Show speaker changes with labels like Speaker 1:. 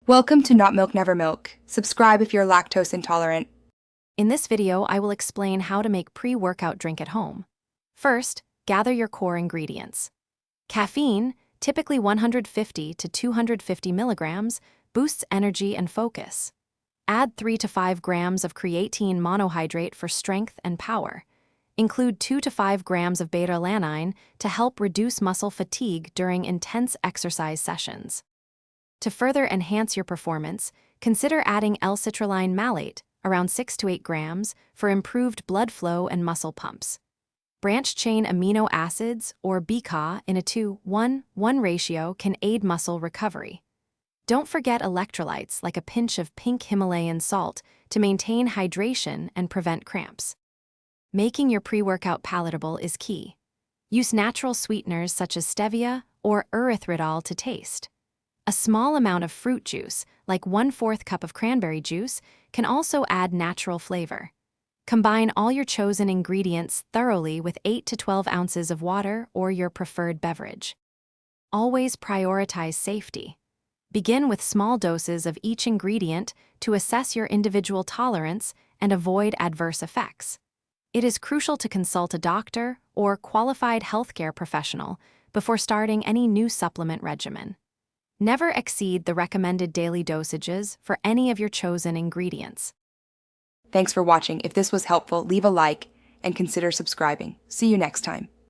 Speaker 1: Welcome to Not Milk Never Milk. Subscribe if you're lactose intolerant.
Speaker 2: In this video, I will explain how to make pre-workout drink at home. First, gather your core ingredients. Caffeine, typically 150 to 250 milligrams, boosts energy and focus. Add 3 to 5 grams of creatine monohydrate for strength and power. Include 2 to 5 grams of beta-alanine to help reduce muscle fatigue during intense exercise sessions. To further enhance your performance, consider adding L-citrulline malate, around 6 to 8 grams, for improved blood flow and muscle pumps. Branched-chain amino acids, or BCAA, in a 2:1:1 ratio can aid muscle recovery. Don't forget electrolytes like a pinch of pink Himalayan salt to maintain hydration and prevent cramps. Making your pre-workout palatable is key. Use natural sweeteners such as stevia or erythritol to taste. A small amount of fruit juice, like 1/4 cup of cranberry juice, can also add natural flavor. Combine all your chosen ingredients thoroughly with 8 to 12 ounces of water or your preferred beverage. Always prioritize safety. Begin with small doses of each ingredient to assess your individual tolerance and avoid adverse effects. It is crucial to consult a doctor or qualified healthcare professional before starting any new supplement regimen. Never exceed the recommended daily dosages for any of your chosen ingredients.
Speaker 1: Thanks for watching. If this was helpful, leave a like and consider subscribing. See you next time.